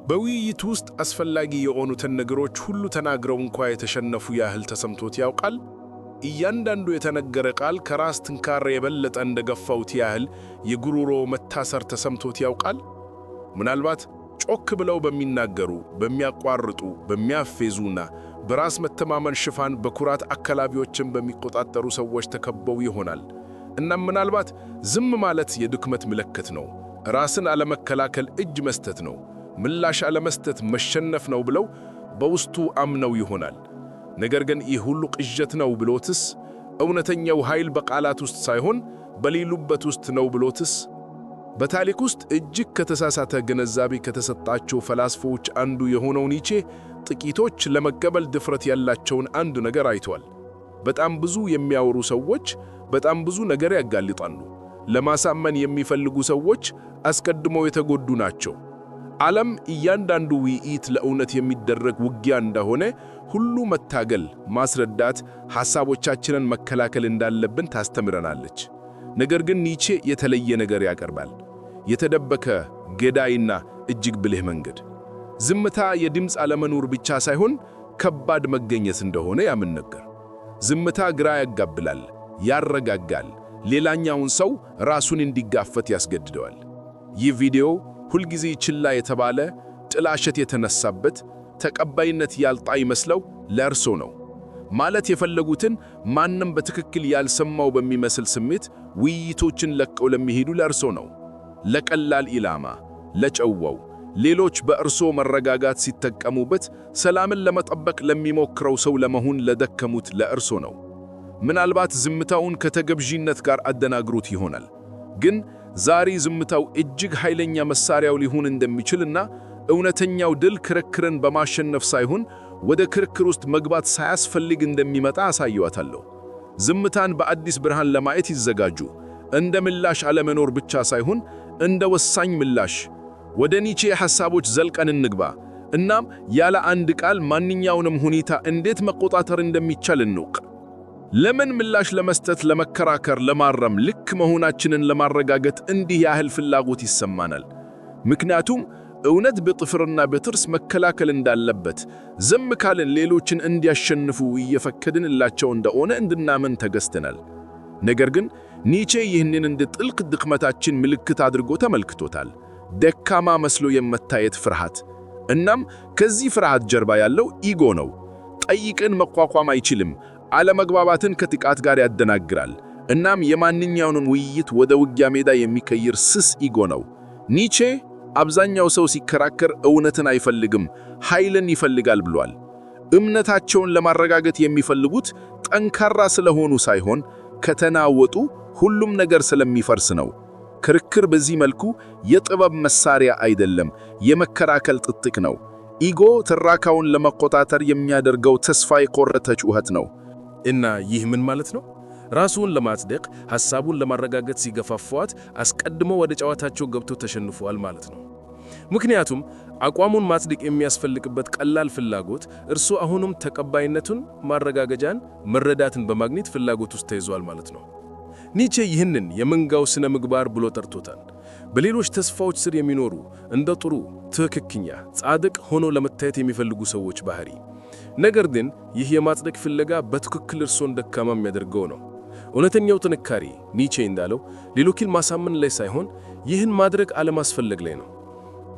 በውይይቱ ውስጥ አስፈላጊ የሆኑትን ነገሮች ሁሉ ተናግረው እንኳ የተሸነፉ ያህል ተሰምቶት ያውቃል? እያንዳንዱ የተነገረ ቃል ከራስ ትንካራ የበለጠ እንደገፋውት ያህል የጉሮሮ መታሰር ተሰምቶት ያውቃል? ምናልባት ጮክ ብለው በሚናገሩ፣ በሚያቋርጡ፣ በሚያፌዙና በራስ መተማመን ሽፋን በኩራት አካባቢዎችን በሚቆጣጠሩ ሰዎች ተከበው ይሆናል። እናም ምናልባት ዝም ማለት የድክመት ምልክት ነው፣ ራስን አለመከላከል እጅ መስጠት ነው፣ ምላሽ አለመስጠት መሸነፍ ነው ብለው በውስጡ አምነው ይሆናል። ነገር ግን ይህ ሁሉ ቅዠት ነው ብሎትስ? እውነተኛው ኃይል በቃላት ውስጥ ሳይሆን በሌሉበት ውስጥ ነው ብሎትስ? በታሪክ ውስጥ እጅግ ከተሳሳተ ግንዛቤ ከተሰጣቸው ፈላስፎች አንዱ የሆነው ኒቼ ጥቂቶች ለመቀበል ድፍረት ያላቸውን አንድ ነገር አይቷል። በጣም ብዙ የሚያወሩ ሰዎች በጣም ብዙ ነገር ያጋልጣሉ። ለማሳመን የሚፈልጉ ሰዎች አስቀድመው የተጎዱ ናቸው። ዓለም እያንዳንዱ ውይይት ለእውነት የሚደረግ ውጊያ እንደሆነ ሁሉ መታገል፣ ማስረዳት፣ ሐሳቦቻችንን መከላከል እንዳለብን ታስተምረናለች። ነገር ግን ኒቼ የተለየ ነገር ያቀርባል። የተደበቀ ገዳይና እጅግ ብልህ መንገድ። ዝምታ የድምፅ አለመኖር ብቻ ሳይሆን ከባድ መገኘት እንደሆነ ያምን ነገር። ዝምታ ግራ ያጋብላል፣ ያረጋጋል፣ ሌላኛውን ሰው ራሱን እንዲጋፈት ያስገድደዋል። ይህ ቪዲዮ ሁልጊዜ ችላ የተባለ ጥላሸት የተነሳበት ተቀባይነት ያልጣ ይመስለው ለእርሶ ነው። ማለት የፈለጉትን ማንም በትክክል ያልሰማው በሚመስል ስሜት ውይይቶችን ለቀው ለሚሄዱ ለእርሶ ነው። ለቀላል ኢላማ፣ ለጨዋው፣ ሌሎች በእርሶ መረጋጋት ሲጠቀሙበት ሰላምን ለመጠበቅ ለሚሞክረው ሰው ለመሆን ለደከሙት ለእርሶ ነው። ምናልባት ዝምታውን ከተገብዥነት ጋር አደናግሩት ይሆናል። ግን ዛሬ ዝምታው እጅግ ኃይለኛ መሳሪያው ሊሆን እንደሚችልና እውነተኛው ድል ክርክርን በማሸነፍ ሳይሆን ወደ ክርክር ውስጥ መግባት ሳያስፈልግ እንደሚመጣ አሳየዋታለሁ። ዝምታን በአዲስ ብርሃን ለማየት ይዘጋጁ። እንደ ምላሽ አለመኖር ብቻ ሳይሆን እንደ ወሳኝ ምላሽ። ወደ ኒቼ ሐሳቦች ዘልቀን እንግባ። እናም ያለ አንድ ቃል ማንኛውንም ሁኔታ እንዴት መቆጣጠር እንደሚቻል እንውቅ። ለምን ምላሽ ለመስጠት፣ ለመከራከር፣ ለማረም ልክ መሆናችንን ለማረጋገጥ እንዲህ ያህል ፍላጎት ይሰማናል? ምክንያቱም እውነት በጥፍርና በጥርስ መከላከል እንዳለበት፣ ዝም ካልን ሌሎችን እንዲያሸንፉ እየፈቀድንላቸው እንደሆነ እንድናምን ተገዝተናል። ነገር ግን ኒቼ ይህንን እንደ ጥልቅ ድክመታችን ምልክት አድርጎ ተመልክቶታል። ደካማ መስሎ የመታየት ፍርሃት። እናም ከዚህ ፍርሃት ጀርባ ያለው ኢጎ ነው። ጠይቅን መቋቋም አይችልም። አለመግባባትን ከጥቃት ጋር ያደናግራል። እናም የማንኛውንም ውይይት ወደ ውጊያ ሜዳ የሚቀይር ስስ ኢጎ ነው። ኒቼ አብዛኛው ሰው ሲከራከር እውነትን አይፈልግም፣ ኃይልን ይፈልጋል ብሏል። እምነታቸውን ለማረጋገጥ የሚፈልጉት ጠንካራ ስለሆኑ ሳይሆን ከተናወጡ ሁሉም ነገር ስለሚፈርስ ነው። ክርክር በዚህ መልኩ የጥበብ መሳሪያ አይደለም፣ የመከራከል ጥጥቅ ነው። ኢጎ ትራካውን ለመቆጣጠር የሚያደርገው ተስፋ የቆረጠ ጩኸት ነው። እና ይህ ምን ማለት ነው? ራሱን ለማጽደቅ ሐሳቡን ለማረጋገጥ ሲገፋፏት አስቀድሞ ወደ ጨዋታቸው ገብቶ ተሸንፏል ማለት ነው። ምክንያቱም አቋሙን ማጽደቅ የሚያስፈልግበት ቀላል ፍላጎት እርሱ አሁንም ተቀባይነቱን፣ ማረጋገጫን፣ መረዳትን በማግኘት ፍላጎት ውስጥ ተይዟል ማለት ነው። ኒቼ ይህንን የመንጋው ስነ ምግባር ብሎ ጠርቶታል። በሌሎች ተስፋዎች ስር የሚኖሩ እንደ ጥሩ፣ ትክክለኛ፣ ጻድቅ ሆኖ ለመታየት የሚፈልጉ ሰዎች ባህሪ። ነገር ግን ይህ የማጽደቅ ፍለጋ በትክክል እርሶን ደካማ የሚያደርገው ነው። እውነተኛው ጥንካሬ ኒቼ እንዳለው ሌሎችን ማሳመን ላይ ሳይሆን ይህን ማድረግ አለማስፈለግ ላይ ነው።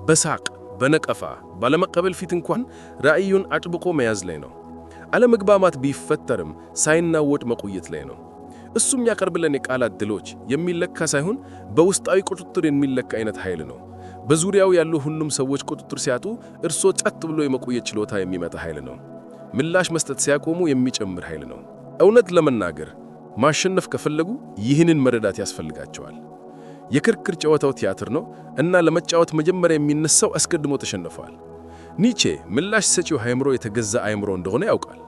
በሳቅ፣ በነቀፋ፣ ባለመቀበል ፊት እንኳን ራእዩን አጥብቆ መያዝ ላይ ነው። አለመግባባት ቢፈጠርም ሳይናወጥ መቆየት ላይ ነው። እሱም ያቀርብልን የቃላት ድሎች የሚለካ ሳይሆን በውስጣዊ ቁጥጥር የሚለካ አይነት ኃይል ነው። በዙሪያው ያሉ ሁሉም ሰዎች ቁጥጥር ሲያጡ እርሶ ጸጥ ብሎ የመቆየት ችሎታ የሚመጣ ኃይል ነው። ምላሽ መስጠት ሲያቆሙ የሚጨምር ኃይል ነው። እውነት ለመናገር ማሸነፍ ከፈለጉ ይህንን መረዳት ያስፈልጋቸዋል። የክርክር ጨዋታው ቲያትር ነው እና ለመጫወት መጀመሪያ የሚነሳው አስቀድሞ ተሸንፈዋል። ኒቼ ምላሽ ሰጪው አእምሮ የተገዛ አእምሮ እንደሆነ ያውቃል።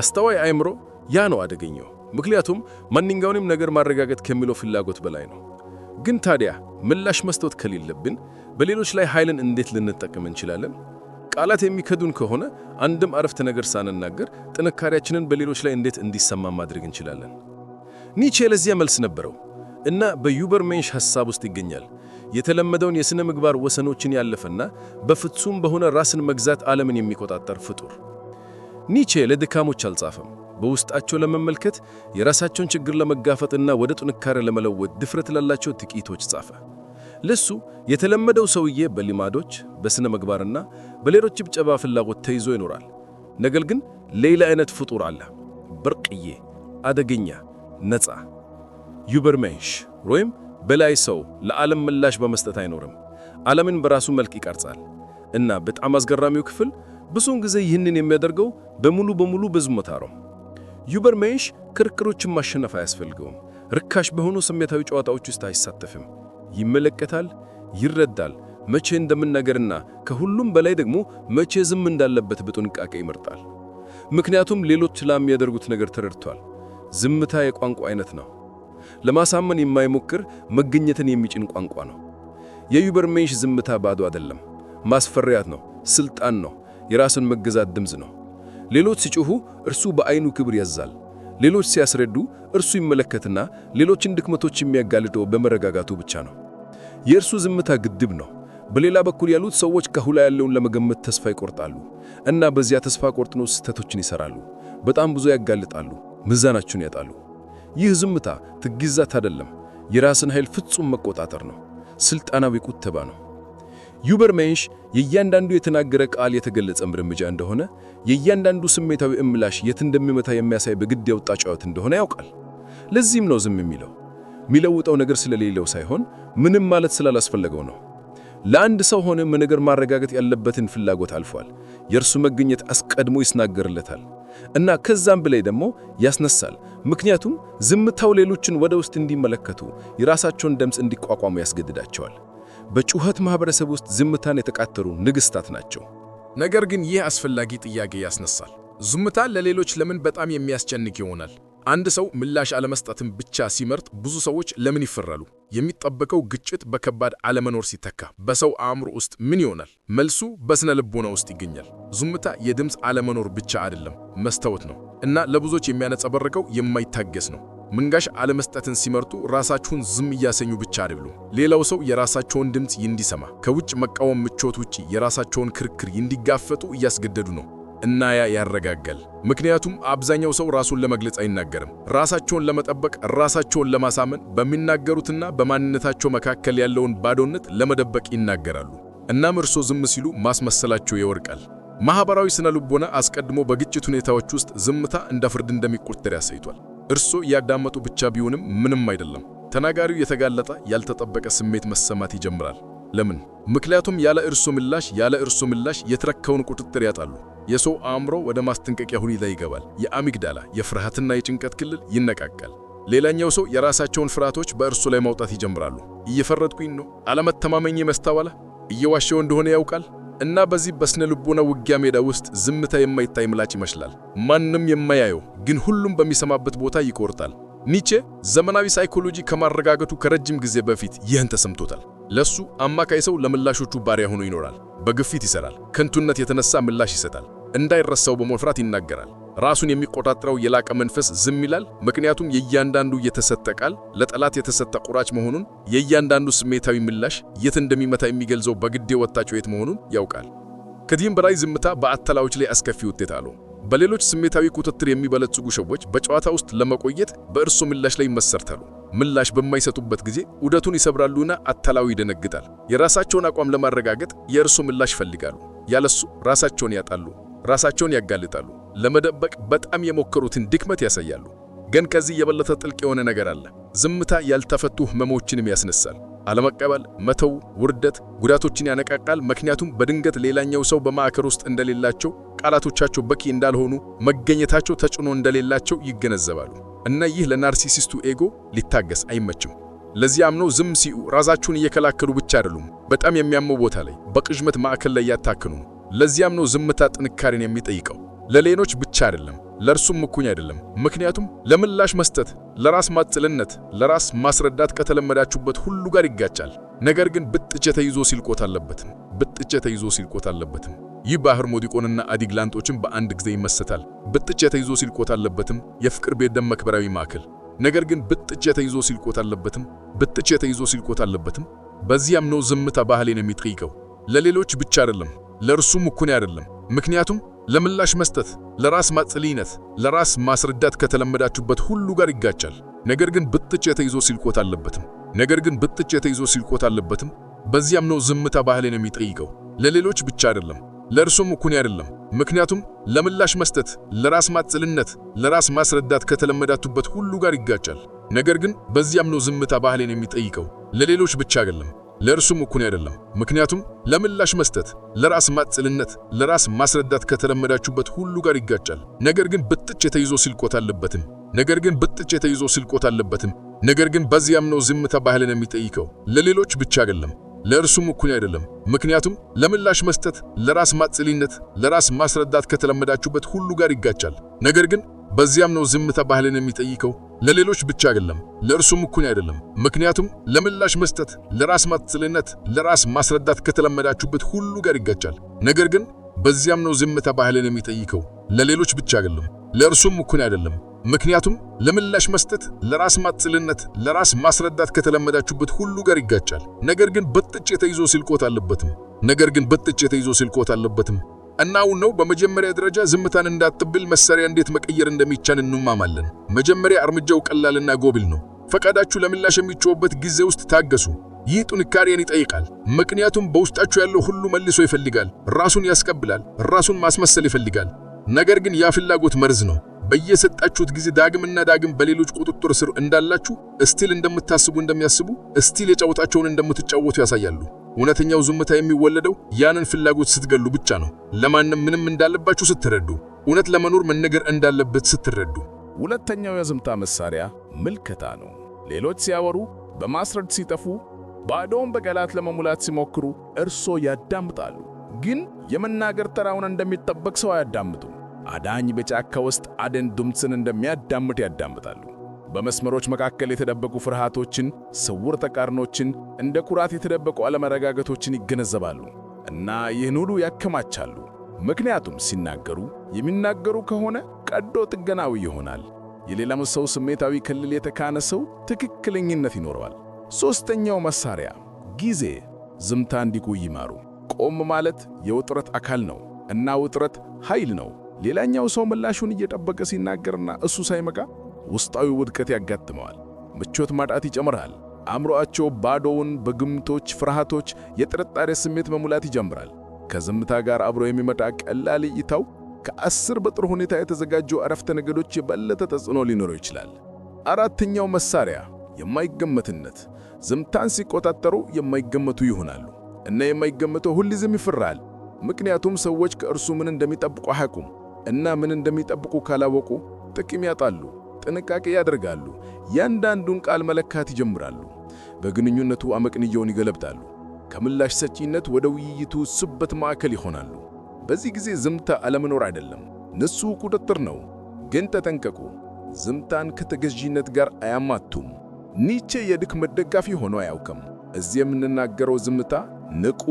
አስተዋይ አእምሮ ያ ነው አደገኛው። ምክንያቱም ማንኛውንም ነገር ማረጋገጥ ከሚለው ፍላጎት በላይ ነው። ግን ታዲያ ምላሽ መስጠት ከሌለብን በሌሎች ላይ ኃይልን እንዴት ልንጠቀም እንችላለን? ቃላት የሚከዱን ከሆነ አንድም አረፍተ ነገር ሳንናገር ጥንካሬያችንን በሌሎች ላይ እንዴት እንዲሰማ ማድረግ እንችላለን? ኒቼ ለዚያ መልስ ነበረው እና በዩበርሜንሽ ሐሳብ ውስጥ ይገኛል። የተለመደውን የሥነ ምግባር ወሰኖችን ያለፈና በፍጹም በሆነ ራስን መግዛት ዓለምን የሚቆጣጠር ፍጡር። ኒቼ ለድካሞች አልጻፈም። በውስጣቸው ለመመልከት የራሳቸውን ችግር ለመጋፈጥና ወደ ጥንካሬ ለመለወጥ ድፍረት ላላቸው ጥቂቶች ጻፈ። ለሱ የተለመደው ሰውዬ በሊማዶች በሥነ ምግባርና በሌሎች ጭብጨባ ፍላጎት ተይዞ ይኖራል። ነገር ግን ሌላ አይነት ፍጡር አለ፣ ብርቅዬ፣ አደገኛ፣ ነፃ። ዩበርሜንሽ ወይም በላይ ሰው ለዓለም ምላሽ በመስጠት አይኖርም። ዓለምን በራሱ መልክ ይቀርጻል። እና በጣም አስገራሚው ክፍል ብዙውን ጊዜ ይህንን የሚያደርገው በሙሉ በሙሉ በዝምታ ነው። ዩበርሜንሽ ክርክሮችን ማሸነፍ አያስፈልገውም። ርካሽ በሆኑ ስሜታዊ ጨዋታዎች ውስጥ አይሳተፍም። ይመለከታል፣ ይረዳል፣ መቼ እንደምናገርና ከሁሉም በላይ ደግሞ መቼ ዝም እንዳለበት በጥንቃቄ ይመርጣል። ምክንያቱም ሌሎች ለሚያደርጉት ነገር ተረድቷል። ዝምታ የቋንቋ አይነት ነው። ለማሳመን የማይሞክር መገኘትን የሚጭን ቋንቋ ነው። የዩበርሜንሽ ዝምታ ባዶ አይደለም፣ ማስፈሪያት ነው፣ ስልጣን ነው፣ የራስን መገዛት ድምፅ ነው። ሌሎች ሲጮሁ እርሱ በአይኑ ክብር ያዛል። ሌሎች ሲያስረዱ እርሱ ይመለከትና ሌሎችን ድክመቶች የሚያጋልጠው በመረጋጋቱ ብቻ ነው። የእርሱ ዝምታ ግድብ ነው። በሌላ በኩል ያሉት ሰዎች ከኋላ ያለውን ለመገመት ተስፋ ይቆርጣሉ እና በዚያ ተስፋ ቆርጥነው ስህተቶችን ይሰራሉ፣ በጣም ብዙ ያጋልጣሉ፣ ሚዛናቸውን ያጣሉ። ይህ ዝምታ ትግዛት አይደለም፣ የራስን ኃይል ፍጹም መቆጣጠር ነው፣ ስልጣናዊ ቁጠባ ነው። ዩበርሜንሽ የእያንዳንዱ የተናገረ ቃል የተገለጸ እርምጃ እንደሆነ፣ የእያንዳንዱ ስሜታዊ እምላሽ የት እንደሚመታ የሚያሳይ በግድ የወጣ ጨዋታ እንደሆነ ያውቃል። ለዚህም ነው ዝም የሚለው። የሚለውጠው ነገር ስለሌለው ሳይሆን ምንም ማለት ስላላስፈለገው ነው። ለአንድ ሰው ሆነ ነገር ማረጋገጥ ያለበትን ፍላጎት አልፏል። የእርሱ መገኘት አስቀድሞ ይስናገርለታል እና ከዛም በላይ ደግሞ ያስነሳል። ምክንያቱም ዝምታው ሌሎችን ወደ ውስጥ እንዲመለከቱ፣ የራሳቸውን ድምፅ እንዲቋቋሙ ያስገድዳቸዋል። በጩኸት ማህበረሰብ ውስጥ ዝምታን የተቃተሩ ንግሥታት ናቸው። ነገር ግን ይህ አስፈላጊ ጥያቄ ያስነሳል። ዝምታ ለሌሎች ለምን በጣም የሚያስጨንቅ ይሆናል? አንድ ሰው ምላሽ አለመስጠትን ብቻ ሲመርጥ ብዙ ሰዎች ለምን ይፈራሉ? የሚጠበቀው ግጭት በከባድ አለመኖር ሲተካ በሰው አእምሮ ውስጥ ምን ይሆናል? መልሱ በስነ ልቦና ውስጥ ይገኛል። ዝምታ የድምፅ አለመኖር ብቻ አይደለም፣ መስታወት ነው እና ለብዙዎች የሚያነጸበርቀው የማይታገስ ነው። ምላሽ አለመስጠትን ሲመርጡ ራሳቸውን ዝም እያሰኙ ብቻ አይደሉም፣ ሌላው ሰው የራሳቸውን ድምፅ እንዲሰማ ከውጭ መቃወም ምቾት ውጪ የራሳቸውን ክርክር እንዲጋፈጡ እያስገደዱ ነው። እና ያ ያረጋጋል። ምክንያቱም አብዛኛው ሰው ራሱን ለመግለጽ አይናገርም። ራሳቸውን ለመጠበቅ፣ ራሳቸውን ለማሳመን፣ በሚናገሩትና በማንነታቸው መካከል ያለውን ባዶነት ለመደበቅ ይናገራሉ። እናም እርሶ ዝም ሲሉ ማስመሰላቸው ይወርቃል። ማህበራዊ ስነ ልቦና አስቀድሞ በግጭት ሁኔታዎች ውስጥ ዝምታ እንደ ፍርድ እንደሚቆጠር ያሳይቷል። እርሶ ያዳመጡ ብቻ ቢሆንም ምንም አይደለም። ተናጋሪው የተጋለጠ ያልተጠበቀ ስሜት መሰማት ይጀምራል። ለምን? ምክንያቱም ያለ እርሱ ምላሽ የተረከውን ቁጥጥር ያጣሉ። የሰው አእምሮ ወደ ማስጠንቀቂያ ሁኔታ ይገባል። የአሚግዳላ የፍርሃትና የጭንቀት ክልል ይነቃቃል። ሌላኛው ሰው የራሳቸውን ፍርሃቶች በእርሱ ላይ ማውጣት ይጀምራሉ። እየፈረድኩኝ ነው፣ አለመተማመኝ መስታወላ፣ እየዋሸው እንደሆነ ያውቃል። እና በዚህ በስነ ልቦና ውጊያ ሜዳ ውስጥ ዝምታ የማይታይ ምላጭ ይመስላል። ማንም የማያየው ግን ሁሉም በሚሰማበት ቦታ ይቆርጣል። ኒቼ ዘመናዊ ሳይኮሎጂ ከማረጋገጡ ከረጅም ጊዜ በፊት ይህን ተሰምቶታል። ለሱ አማካይ ሰው ለምላሾቹ ባሪያ ሆኖ ይኖራል። በግፊት ይሰራል። ከንቱነት የተነሳ ምላሽ ይሰጣል። እንዳይረሳው በመፍራት ይናገራል። ራሱን የሚቆጣጠረው የላቀ መንፈስ ዝም ይላል። ምክንያቱም የእያንዳንዱ የተሰጠ ቃል ለጠላት የተሰጠ ቁራጭ መሆኑን፣ የእያንዳንዱ ስሜታዊ ምላሽ የት እንደሚመታ የሚገልጸው በግድ የወጣ ጩኸት መሆኑን ያውቃል። ከዚህም በላይ ዝምታ በአታላዮች ላይ አስከፊ ውጤት አለው። በሌሎች ስሜታዊ ቁጥጥር የሚበለጽጉ ሰዎች በጨዋታ ውስጥ ለመቆየት በእርሱ ምላሽ ላይ ይመሰርታሉ። ምላሽ በማይሰጡበት ጊዜ ዑደቱን ይሰብራሉና አታላዩ ይደነግጣል። የራሳቸውን አቋም ለማረጋገጥ የእርሱ ምላሽ ይፈልጋሉ። ያለሱ ራሳቸውን ያጣሉ፣ ራሳቸውን ያጋልጣሉ። ለመደበቅ በጣም የሞከሩትን ድክመት ያሳያሉ። ግን ከዚህ የበለጠ ጥልቅ የሆነ ነገር አለ። ዝምታ ያልተፈቱ ህመሞችንም ያስነሳል። አለመቀበል፣ መተው፣ ውርደት ጉዳቶችን ያነቃቃል። ምክንያቱም በድንገት ሌላኛው ሰው በማዕከል ውስጥ እንደሌላቸው፣ ቃላቶቻቸው በቂ እንዳልሆኑ፣ መገኘታቸው ተጽዕኖ እንደሌላቸው ይገነዘባሉ። እና ይህ ለናርሲሲስቱ ኤጎ ሊታገስ አይመችም። ለዚያም ነው ዝም ሲሉ ራሳቸውን እየከላከሉ ብቻ አይደሉም፣ በጣም የሚያመው ቦታ ላይ በቅዥመት ማዕከል ላይ ያታክኑ። ለዚያም ነው ዝምታ ጥንካሬን የሚጠይቀው። ለሌሎች ብቻ አይደለም፣ ለእርሱም እኩኝ አይደለም። ምክንያቱም ለምላሽ መስጠት፣ ለራስ ማጽልነት፣ ለራስ ማስረዳት ከተለመዳችሁበት ሁሉ ጋር ይጋጫል። ነገር ግን ብጥቼ ተይዞ ሲልቆት አለበትም። ይህ ባህር ሞዲቆንና አዲግላንጦችን በአንድ ጊዜ ይመሰታል። ብጥቼ ተይዞ ሲልቆት አለበትም የፍቅር ቤት ደም መክበራዊ ማዕከል። ነገር ግን ብጥቼ ተይዞ ሲልቆት አለበትም በዚያም ነው ዝምታ ባህልን የሚጠይቀው። ለሌሎች ብቻ አይደለም፣ ለእርሱም እኩል አይደለም። ምክንያቱም ለምላሽ መስጠት፣ ለራስ ማጽሊነት፣ ለራስ ማስረዳት ከተለመዳችሁበት ሁሉ ጋር ይጋጫል። ነገር ግን ብጥጭ የተይዞ ሲልቆት አለበትም። በዚያም ነው ዝምታ ባህልን የሚጠይቀው። ለሌሎች ብቻ አይደለም፣ ለእርሱም እኩል አይደለም። ምክንያቱም ለምላሽ መስጠት፣ ለራስ ማጽልነት፣ ለራስ ማስረዳት ከተለመዳችሁበት ሁሉ ጋር ይጋጫል። ነገር ግን በዚያም ነው ዝምታ ባህልን የሚጠይቀው። ለሌሎች ብቻ አይደለም፣ ለእርሱም እኩል አይደለም። ምክንያቱም ለምላሽ መስጠት፣ ለራስ ማጽልነት፣ ለራስ ማስረዳት ከተለመዳችሁበት ሁሉ ጋር ይጋጫል። ነገር ግን ብጥጭ የተይዞ ሲልቆት አለበትም። ነገር ግን በዚያም ነው ዝምታ ባህልን የሚጠይቀው። ለሌሎች ብቻ አይደለም፣ ለእርሱም እኩል አይደለም። ምክንያቱም ለምላሽ መስጠት፣ ለራስ ማጽልነት፣ ለራስ ማስረዳት ከተለመዳችሁበት ሁሉ ጋር ይጋጫል። ነገር ግን በዚያም ነው ዝምታ ባህልን የሚጠይቀው። ለሌሎች ብቻ አይደለም፣ ለእርሱም እኩል አይደለም። ምክንያቱም ለምላሽ መስጠት፣ ለራስ ማጽልነት፣ ለራስ ማስረዳት ከተለመዳችሁበት ሁሉ ጋር ይጋጫል። ነገር ግን በዚያም ነው ዝምታ ባህልን የሚጠይቀው። ለሌሎች ብቻ አይደለም፣ ለእርሱም እኩል አይደለም። ምክንያቱም ለምላሽ መስጠት፣ ለራስ ማጽልነት፣ ለራስ ማስረዳት ከተለመዳችሁበት ሁሉ ጋር ይጋጫል። ነገር ግን ብጥጭ የተይዞ ሲልቆት አለበትም። እናው ነው በመጀመሪያ ደረጃ ዝምታን እንዳትብል መሳሪያ እንዴት መቀየር እንደሚቻል እንማማለን። መጀመሪያ እርምጃው ቀላልና ጎብል ነው። ፈቃዳችሁ ለምላሽ የሚጮህበት ጊዜ ውስጥ ታገሱ። ይህ ጥንካሬን ይጠይቃል። ምክንያቱም በውስጣችሁ ያለው ሁሉ መልሶ ይፈልጋል፣ ራሱን ያስቀብላል፣ ራሱን ማስመሰል ይፈልጋል። ነገር ግን ያ ፍላጎት መርዝ ነው። በየሰጣችሁት ጊዜ ዳግምና ዳግም በሌሎች ቁጥጥር ስር እንዳላችሁ፣ እስቲል እንደሚያስቡ፣ እስቲል የጫወታቸውን እንደምትጫወቱ ያሳያሉ። እውነተኛው ዝምታ የሚወለደው ያንን ፍላጎት ስትገሉ ብቻ ነው። ለማንም ምንም እንዳለባችሁ ስትረዱ፣ እውነት ለመኖር መነገር እንዳለበት ስትረዱ። ሁለተኛው የዝምታ መሳሪያ ምልከታ ነው። ሌሎች ሲያወሩ፣ በማስረድ ሲጠፉ፣ ባዶውን በቃላት ለመሙላት ሲሞክሩ እርሶ ያዳምጣሉ። ግን የመናገር ተራውን እንደሚጠበቅ ሰው አያዳምጡም። አዳኝ በጫካ ውስጥ አደን ድምፅን እንደሚያዳምጥ ያዳምጣሉ። በመስመሮች መካከል የተደበቁ ፍርሃቶችን፣ ስውር ተቃርኖችን፣ እንደ ኩራት የተደበቁ አለመረጋጋቶችን ይገነዘባሉ እና ይህን ሁሉ ያከማቻሉ። ምክንያቱም የሚናገሩ ከሆነ ቀዶ ጥገናዊ ይሆናል። የሌላም ሰው ስሜታዊ ክልል የተካነ ሰው ትክክለኝነት ይኖረዋል። ሦስተኛው መሳሪያ ጊዜ። ዝምታ እንዲቆይ ይማሩ። ቆም ማለት የውጥረት አካል ነው እና ውጥረት ኃይል ነው። ሌላኛው ሰው ምላሹን እየጠበቀ ሲናገርና እሱ ሳይመቃ ውስጣዊ ውድቀት ያጋጥመዋል። ምቾት ማጣት ይጨምራል። አእምሮአቸው ባዶውን በግምቶች፣ ፍርሃቶች፣ የጥርጣሬ ስሜት መሙላት ይጀምራል። ከዝምታ ጋር አብሮ የሚመጣ ቀላል እይታው ከ10 በጥሩ ሁኔታ የተዘጋጁ አረፍተ ነገሮች የበለጠ ተጽዕኖ ሊኖረው ይችላል። አራተኛው መሳሪያ የማይገመትነት። ዝምታን ሲቆጣጠሩ የማይገመቱ ይሆናሉ እና የማይገመተው ሁልጊዜም ይፈራል። ምክንያቱም ሰዎች ከእርሱ ምን እንደሚጠብቁ አያውቁም እና ምን እንደሚጠብቁ ካላወቁ ጥቅም ያጣሉ። ጥንቃቄ ያደርጋሉ። ያንዳንዱን ቃል መለካት ይጀምራሉ። በግንኙነቱ አመቅንዮውን ይገለብጣሉ። ከምላሽ ሰጪነት ወደ ውይይቱ ስበት ማዕከል ይሆናሉ። በዚህ ጊዜ ዝምታ አለመኖር አይደለም፣ ንጹሕ ቁጥጥር ነው። ግን ተጠንቀቁ፣ ዝምታን ከተገዢነት ጋር አያማቱም። ኒቼ የድክመት ደጋፊ ሆኖ አያውቅም። እዚህ የምንናገረው ዝምታ ንቁ፣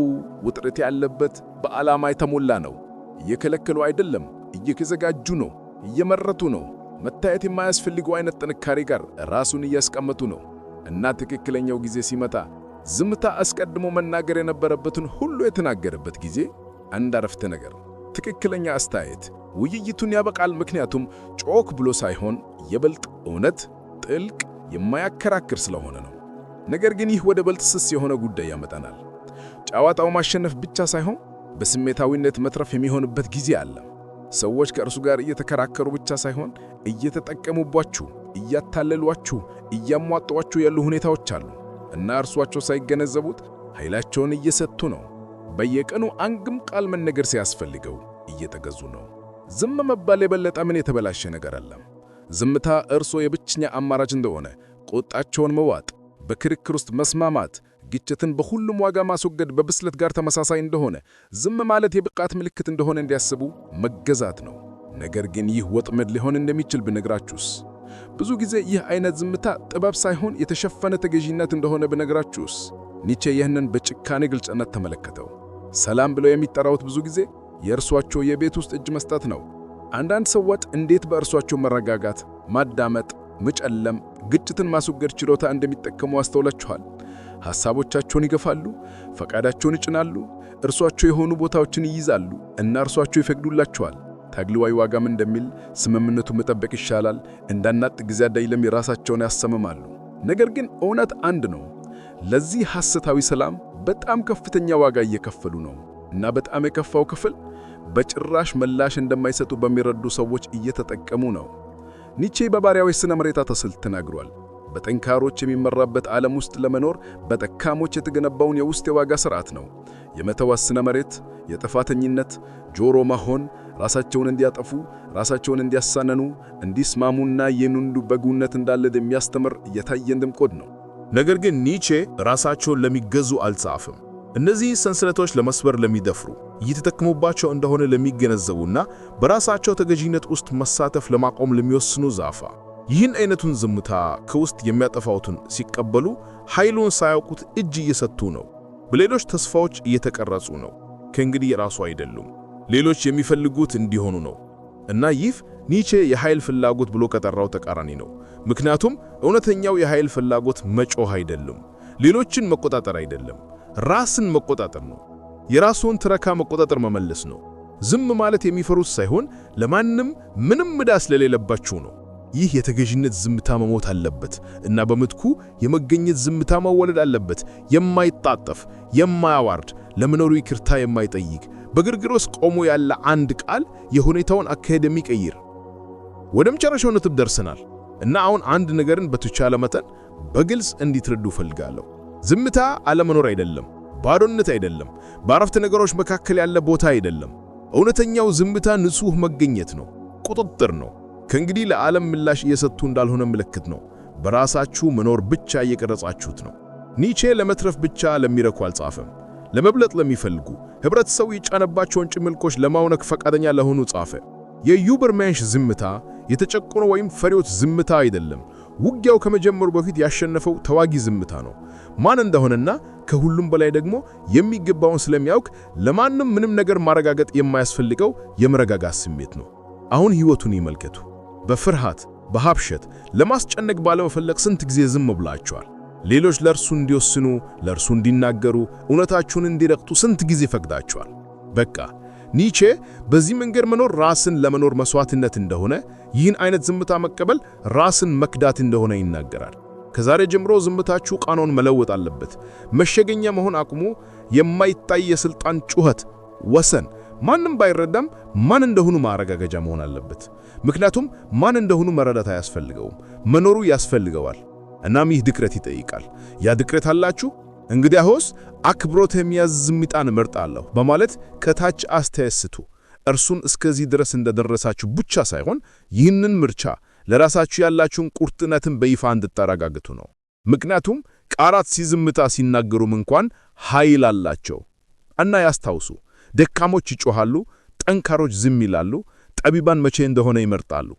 ውጥረት ያለበት፣ በዓላማ የተሞላ ነው። እየከለከሉ አይደለም፣ እየተዘጋጁ ነው፣ እየመረቱ ነው። መታየት የማያስፈልገው አይነት ጥንካሬ ጋር ራሱን እያስቀመጡ ነው እና ትክክለኛው ጊዜ ሲመጣ ዝምታ አስቀድሞ መናገር የነበረበትን ሁሉ የተናገረበት ጊዜ አንድ አረፍተ ነገር፣ ትክክለኛ አስተያየት ውይይቱን ያበቃል። ምክንያቱም ጮክ ብሎ ሳይሆን የበልጥ እውነት፣ ጥልቅ፣ የማያከራክር ስለሆነ ነው። ነገር ግን ይህ ወደ በልጥ ስስ የሆነ ጉዳይ ያመጣናል። ጨዋታው ማሸነፍ ብቻ ሳይሆን በስሜታዊነት መትረፍ የሚሆንበት ጊዜ አለ። ሰዎች ከእርሱ ጋር እየተከራከሩ ብቻ ሳይሆን እየተጠቀሙባችሁ፣ እያታለሏችሁ፣ እያሟጧችሁ ያሉ ሁኔታዎች አሉ እና እርሷቸው ሳይገነዘቡት ኃይላቸውን እየሰጡ ነው። በየቀኑ አንድም ቃል መነገር ሲያስፈልገው እየተገዙ ነው። ዝም መባል የበለጠ ምን የተበላሸ ነገር አለ? ዝምታ እርሶ የብቸኛ አማራጭ እንደሆነ፣ ቁጣቸውን መዋጥ፣ በክርክር ውስጥ መስማማት፣ ግጭትን በሁሉም ዋጋ ማስወገድ በብስለት ጋር ተመሳሳይ እንደሆነ፣ ዝም ማለት የብቃት ምልክት እንደሆነ እንዲያስቡ መገዛት ነው። ነገር ግን ይህ ወጥመድ ሊሆን እንደሚችል ብነግራችሁስ? ብዙ ጊዜ ይህ አይነት ዝምታ ጥበብ ሳይሆን የተሸፈነ ተገዢነት እንደሆነ ብነግራችሁስ? ኒቼ ይህንን በጭካኔ ግልጽነት ተመለከተው። ሰላም ብለው የሚጠራውት ብዙ ጊዜ የእርሷቸው የቤት ውስጥ እጅ መስጠት ነው። አንዳንድ ሰዎች እንዴት በእርሷቸው መረጋጋት፣ ማዳመጥ፣ መጨለም፣ ግጭትን ማስወገድ ችሎታ እንደሚጠቀሙ አስተውላችኋል? ሐሳቦቻቸውን ይገፋሉ፣ ፈቃዳቸውን ይጭናሉ፣ እርሷቸው የሆኑ ቦታዎችን ይይዛሉ እና እርሷቸው ይፈቅዱላቸዋል። ታግልዋይ ዋጋም እንደሚል ስምምነቱ መጠበቅ ይሻላል፣ እንዳናጥ ጊዜ አዳይለም የራሳቸውን ያሰምማሉ። ነገር ግን እውነት አንድ ነው። ለዚህ ሐሰታዊ ሰላም በጣም ከፍተኛ ዋጋ እየከፈሉ ነው እና በጣም የከፋው ክፍል በጭራሽ ምላሽ እንደማይሰጡ በሚረዱ ሰዎች እየተጠቀሙ ነው። ኒቼ በባሪያዊ ስነ መሬታ ስልት ተናግሯል። በጠንካሮች የሚመራበት ዓለም ውስጥ ለመኖር በደካሞች የተገነባውን የውስጥ የዋጋ ሥርዓት ነው። የመተዋት ስነ መሬት፣ የጥፋተኝነት ጆሮ መሆን፣ ራሳቸውን እንዲያጠፉ፣ ራሳቸውን እንዲያሳነኑ፣ እንዲስማሙና የኑንዱ በጉነት እንዳለ የሚያስተምር የታየን ድምቆድ ነው። ነገር ግን ኒቼ ራሳቸውን ለሚገዙ አልጻፈም። እነዚህ ሰንሰለቶች ለመስበር ለሚደፍሩ፣ እየተጠቀሙባቸው እንደሆነ ለሚገነዘቡና በራሳቸው ተገዢነት ውስጥ መሳተፍ ለማቆም ለሚወስኑ ዛፋ። ይህን አይነቱን ዝምታ ከውስጥ የሚያጠፋውትን ሲቀበሉ ኃይሉን ሳያውቁት እጅ እየሰጡ ነው። በሌሎች ተስፋዎች እየተቀረጹ ነው። ከእንግዲህ የራሱ አይደሉም። ሌሎች የሚፈልጉት እንዲሆኑ ነው። እና ይህ ኒቼ የኃይል ፍላጎት ብሎ ከጠራው ተቃራኒ ነው። ምክንያቱም እውነተኛው የኃይል ፍላጎት መጮህ አይደለም፣ ሌሎችን መቆጣጠር አይደለም፣ ራስን መቆጣጠር ነው። የራስዎን ትረካ መቆጣጠር መመለስ ነው። ዝም ማለት የሚፈሩት ሳይሆን ለማንም ምንም ዕዳ ስለሌለባችሁ ነው። ይህ የተገዥነት ዝምታ መሞት አለበት እና በምትኩ የመገኘት ዝምታ መወለድ አለበት። የማይጣጠፍ፣ የማያዋርድ፣ ለመኖሩ ይቅርታ የማይጠይቅ፣ በግርግር ውስጥ ቆሞ ያለ አንድ ቃል የሁኔታውን አካሄድ የሚቀይር። ወደ መጨረሻው ነጥብ ደርሰናል እና አሁን አንድ ነገርን በተቻለ መጠን በግልጽ እንዲትረዱ ፈልጋለሁ። ዝምታ አለመኖር አይደለም፣ ባዶነት አይደለም፣ በአረፍተ ነገሮች መካከል ያለ ቦታ አይደለም። እውነተኛው ዝምታ ንጹሕ መገኘት ነው፣ ቁጥጥር ነው። ከእንግዲህ ለዓለም ምላሽ እየሰጡ እንዳልሆነ ምልክት ነው። በራሳችሁ መኖር ብቻ እየቀረጻችሁት ነው። ኒቼ ለመትረፍ ብቻ ለሚረኩ አልጻፈም። ለመብለጥ ለሚፈልጉ፣ ህብረተሰቡ የጫነባቸውን ጭምልቆች ለማውነክ ፈቃደኛ ለሆኑ ጻፈ። የዩበርሜንሽ ዝምታ የተጨቆኑ ወይም ፈሪዎች ዝምታ አይደለም። ውጊያው ከመጀመሩ በፊት ያሸነፈው ተዋጊ ዝምታ ነው። ማን እንደሆነና ከሁሉም በላይ ደግሞ የሚገባውን ስለሚያውቅ ለማንም ምንም ነገር ማረጋገጥ የማያስፈልገው የመረጋጋት ስሜት ነው። አሁን ሕይወቱን ይመልከቱ። በፍርሃት በሀብሸት ለማስጨነቅ ባለመፈለግ ስንት ጊዜ ዝም ብላችኋል? ሌሎች ለእርሱ እንዲወስኑ፣ ለእርሱ እንዲናገሩ፣ እውነታችሁን እንዲረግጡ ስንት ጊዜ ፈቅዳችኋል? በቃ ኒቼ በዚህ መንገድ መኖር ራስን ለመኖር መስዋዕትነት እንደሆነ፣ ይህን አይነት ዝምታ መቀበል ራስን መክዳት እንደሆነ ይናገራል። ከዛሬ ጀምሮ ዝምታችሁ ቃናውን መለወጥ አለበት። መሸገኛ መሆን አቁሙ። የማይታይ የሥልጣን ጩኸት ወሰን ማንም ባይረዳም ማን እንደሆኑ ማረጋገጫ መሆን አለበት። ምክንያቱም ማን እንደሆኑ መረዳት አያስፈልገውም፣ መኖሩ ያስፈልገዋል። እናም ይህ ድክረት ይጠይቃል። ያ ድክረት አላችሁ? እንግዲያውስ አክብሮት የሚያዝ ዝምታን እመርጣለሁ በማለት ከታች አስተያየት ስጡ። እርሱን እስከዚህ ድረስ እንደደረሳችሁ ብቻ ሳይሆን ይህንን ምርጫ ለራሳችሁ ያላችሁን ቁርጥነትን በይፋ እንድታረጋግጡ ነው። ምክንያቱም ቃላት ሲዝምታ ሲናገሩም እንኳን ኃይል አላቸው። እና ያስታውሱ፣ ደካሞች ይጮኻሉ፣ ጠንካሮች ዝም ይላሉ፣ ጠቢባን መቼ እንደሆነ ይመርጣሉ።